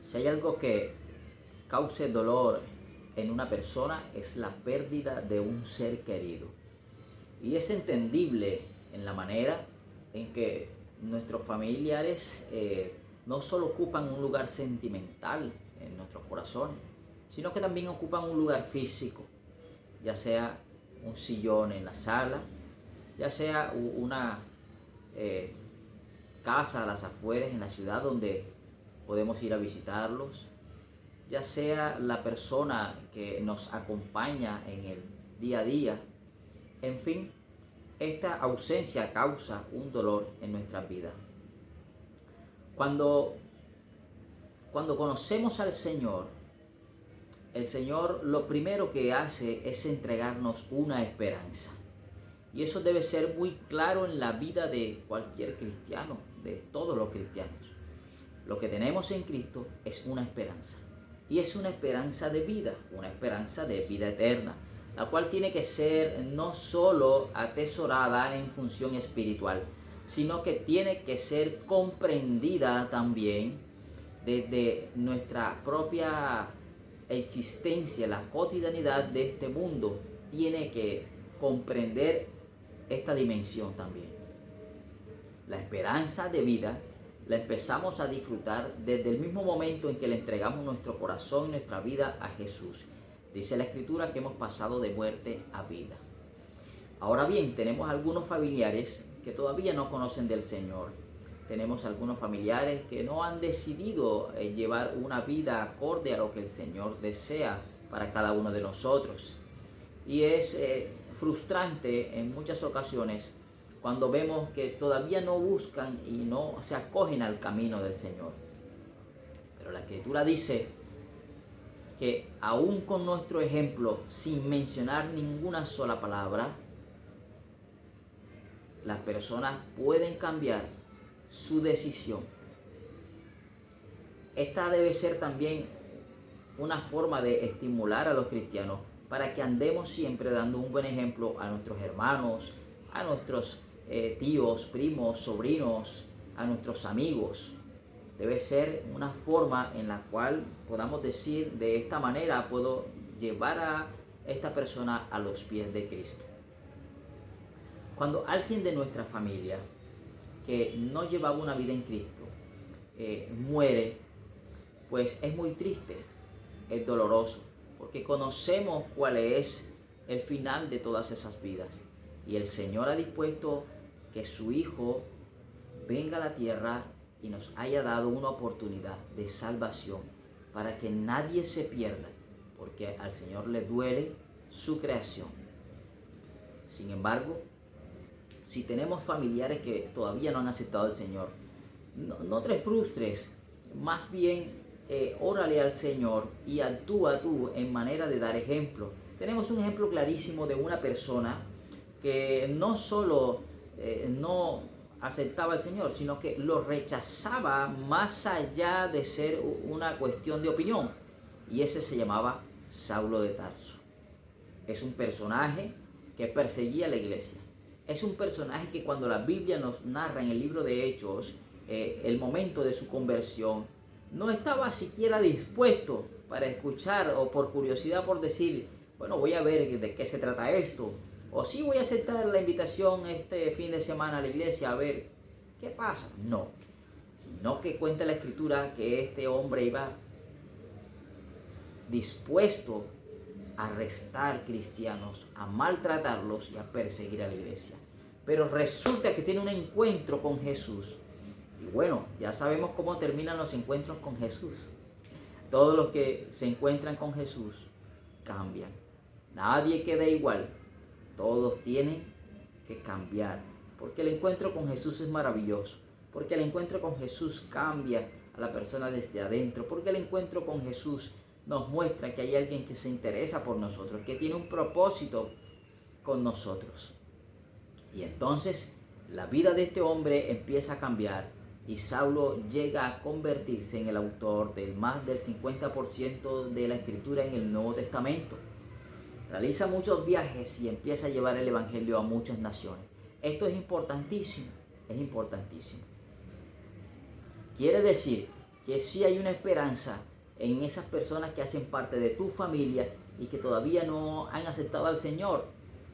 Si hay algo que cause dolor en una persona es la pérdida de un ser querido. Y es entendible en la manera en que nuestros familiares no solo ocupan un lugar sentimental en nuestros corazones, sino que también ocupan un lugar físico, ya sea un sillón en la sala, ya sea una eh, casa a las afueras en la ciudad donde podemos ir a visitarlos, ya sea la persona que nos acompaña en el día a día. En fin, esta ausencia causa un dolor en nuestras vidas. Cuando conocemos al Señor, el Señor lo primero que hace es entregarnos una esperanza. Y eso debe ser muy claro en la vida de cualquier cristiano, de todos los cristianos. Lo que tenemos en Cristo es una esperanza. Y es una esperanza de vida eterna, la cual tiene que ser no solo atesorada en función espiritual, sino que tiene que ser comprendida también desde nuestra propia existencia, la cotidianidad de este mundo. Tiene que comprender esta dimensión también. La esperanza de vida la empezamos a disfrutar desde el mismo momento en que le entregamos nuestro corazón y nuestra vida a Jesús. Dice la Escritura que hemos pasado de muerte a vida. Ahora bien, tenemos algunos familiares que todavía no conocen del Señor. Tenemos algunos familiares que no han decidido llevar una vida acorde a lo que el Señor desea para cada uno de nosotros. Y es frustrante en muchas ocasiones cuando vemos que todavía no buscan y no se acogen al camino del Señor. Pero la Escritura dice que aún con nuestro ejemplo, sin mencionar ninguna sola palabra, las personas pueden cambiar su decisión. Esta debe ser también una forma de estimular a los cristianos para que andemos siempre dando un buen ejemplo a nuestros hermanos, a nuestros tíos, primos, sobrinos, a nuestros amigos. Debe ser una forma en la cual podamos decir, de esta manera puedo llevar a esta persona a los pies de Cristo. Cuando alguien de nuestra familia que no llevaba una vida en Cristo muere, pues es muy triste, es doloroso, porque conocemos cuál es el final de todas esas vidas. Y el Señor ha dispuesto que su Hijo venga a la tierra y nos haya dado una oportunidad de salvación para que nadie se pierda, porque al Señor le duele su creación. Sin embargo, si tenemos familiares que todavía no han aceptado al Señor, no te frustres, más bien órale al Señor y actúa tú en manera de dar ejemplo. Tenemos un ejemplo clarísimo de una persona que no solo no aceptaba al Señor, sino que lo rechazaba más allá de ser una cuestión de opinión. Y ese se llamaba Saulo de Tarso. Es un personaje que perseguía a la iglesia. Es un personaje que cuando la Biblia nos narra en el libro de Hechos el momento de su conversión, no estaba siquiera dispuesto para escuchar o por curiosidad por decir, bueno, voy a ver de qué se trata esto. O sí voy a aceptar la invitación este fin de semana a la iglesia a ver qué pasa. No, sino que cuenta la Escritura que este hombre iba dispuesto a arrestar cristianos, a maltratarlos y a perseguir a la iglesia. Pero resulta que tiene un encuentro con Jesús. Y bueno, ya sabemos cómo terminan los encuentros con Jesús. Todos los que se encuentran con Jesús cambian. Nadie queda igual. Todos tienen que cambiar. Porque el encuentro con Jesús es maravilloso. Porque el encuentro con Jesús cambia a la persona desde adentro. Porque el encuentro con Jesús nos muestra que hay alguien que se interesa por nosotros, que tiene un propósito con nosotros. Y entonces la vida de este hombre empieza a cambiar y Saulo llega a convertirse en el autor del más del 50% de la escritura en el Nuevo Testamento. Realiza muchos viajes y empieza a llevar el evangelio a muchas naciones. Esto es importantísimo, es importantísimo. Quiere decir que sí hay una esperanza en esas personas que hacen parte de tu familia y que todavía no han aceptado al Señor.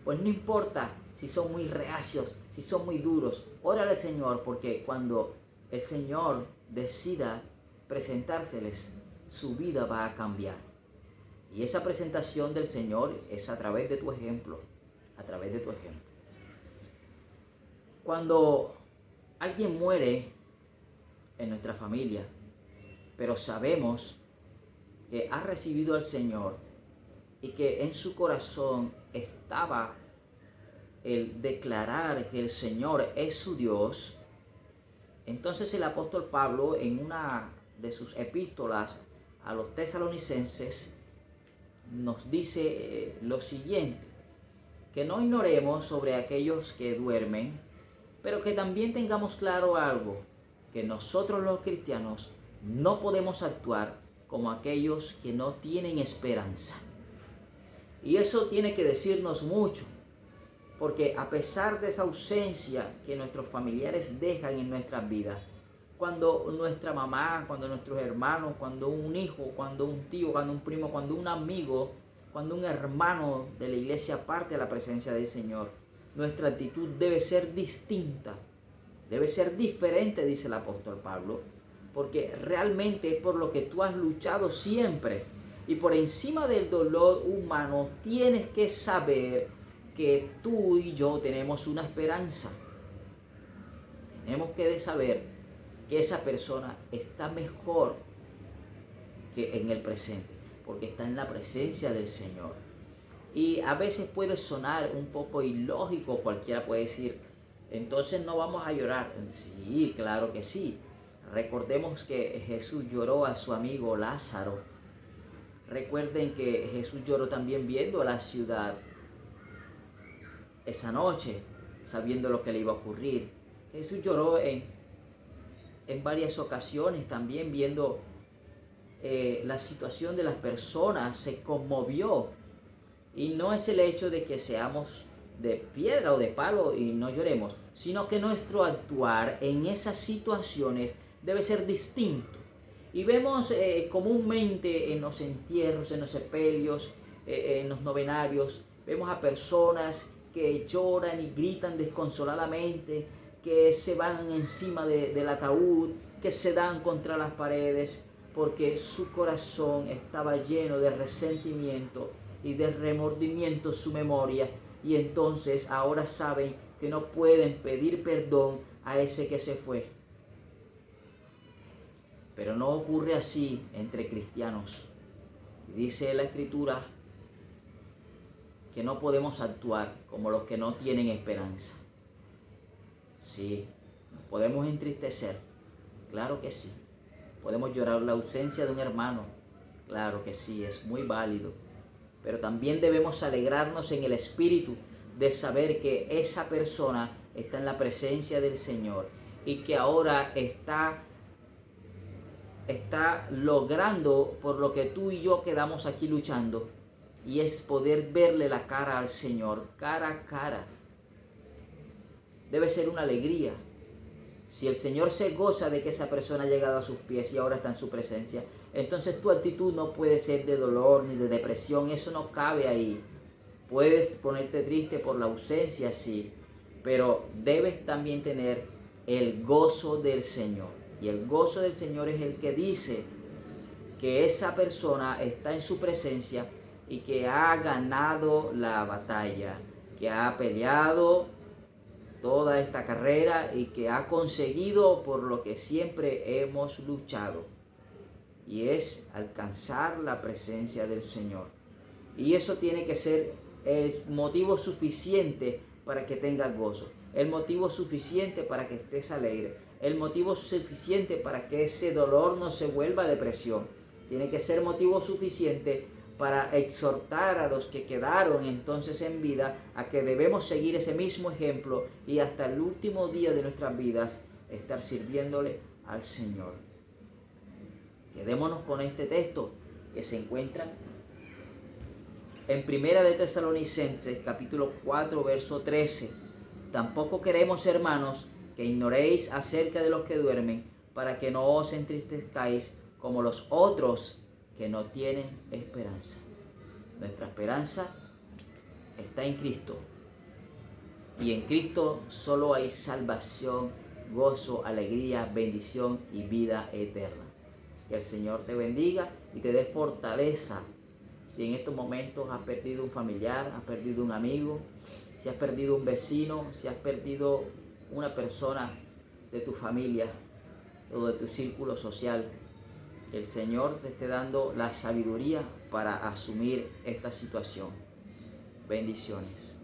Pues no importa si son muy reacios, si son muy duros, órale al Señor, porque cuando el Señor decida presentárseles, su vida va a cambiar. Y esa presentación del Señor es a través de tu ejemplo, a través de tu ejemplo. Cuando alguien muere en nuestra familia, pero sabemos que ha recibido al Señor y que en su corazón estaba el declarar que el Señor es su Dios, entonces el apóstol Pablo en una de sus epístolas a los tesalonicenses nos dice lo siguiente: que no ignoremos sobre aquellos que duermen, pero que también tengamos claro algo, que nosotros los cristianos no podemos actuar como aquellos que no tienen esperanza. Y eso tiene que decirnos mucho, porque a pesar de esa ausencia que nuestros familiares dejan en nuestras vidas, cuando nuestra mamá, cuando nuestros hermanos, cuando un hijo, cuando un tío, cuando un primo, cuando un amigo, cuando un hermano de la iglesia parte a la presencia del Señor, nuestra actitud debe ser distinta, debe ser diferente, dice el apóstol Pablo, porque realmente es por lo que tú has luchado siempre. Y por encima del dolor humano tienes que saber que tú y yo tenemos una esperanza. Tenemos que saber que esa persona está mejor que en el presente, porque está en la presencia del Señor. Y a veces puede sonar un poco ilógico, cualquiera puede decir, entonces no vamos a llorar. Sí, claro que sí. Recordemos que Jesús lloró a su amigo Lázaro. Recuerden que Jesús lloró también viendo la ciudad esa noche, sabiendo lo que le iba a ocurrir. Jesús lloró en varias ocasiones también viendo la situación de las personas, se conmovió. Y no es el hecho de que seamos de piedra o de palo y no lloremos, sino que nuestro actuar en esas situaciones debe ser distinto. Y vemos comúnmente en los entierros, en los sepelios, en los novenarios, vemos a personas que lloran y gritan desconsoladamente, que se van encima del ataúd, que se dan contra las paredes, porque su corazón estaba lleno de resentimiento y de remordimiento su memoria, y entonces ahora saben que no pueden pedir perdón a ese que se fue. Pero no ocurre así entre cristianos. Dice la Escritura que no podemos actuar como los que no tienen esperanza. Sí, nos podemos entristecer, claro que sí. Podemos llorar la ausencia de un hermano, claro que sí, es muy válido. Pero también debemos alegrarnos en el espíritu de saber que esa persona está en la presencia del Señor y que ahora está logrando por lo que tú y yo quedamos aquí luchando, y es poder verle la cara al Señor, cara a cara. Debe ser una alegría. Si el Señor se goza de que esa persona ha llegado a sus pies y ahora está en su presencia, entonces tu actitud no puede ser de dolor ni de depresión, eso no cabe ahí. Puedes ponerte triste por la ausencia, sí, pero debes también tener el gozo del Señor. Y el gozo del Señor es el que dice que esa persona está en su presencia y que ha ganado la batalla, que ha peleado toda esta carrera y que ha conseguido por lo que siempre hemos luchado, y es alcanzar la presencia del Señor. Y eso tiene que ser el motivo suficiente para que tengas gozo, el motivo suficiente para que estés alegre, el motivo suficiente para que ese dolor no se vuelva depresión. Tiene que ser motivo suficiente para exhortar a los que quedaron entonces en vida a que debemos seguir ese mismo ejemplo y hasta el último día de nuestras vidas estar sirviéndole al Señor. Quedémonos con este texto que se encuentra en Primera de Tesalonicenses, capítulo 4, verso 13. Tampoco queremos, hermanos, que ignoréis acerca de los que duermen, para que no os entristezcáis como los otros que no tienen esperanza. Nuestra esperanza está en Cristo. Y en Cristo solo hay salvación, gozo, alegría, bendición y vida eterna. Que el Señor te bendiga y te dé fortaleza. Si en estos momentos has perdido un familiar, has perdido un amigo, si has perdido un vecino, si has perdido una persona de tu familia o de tu círculo social, que el Señor te esté dando la sabiduría para asumir esta situación. Bendiciones.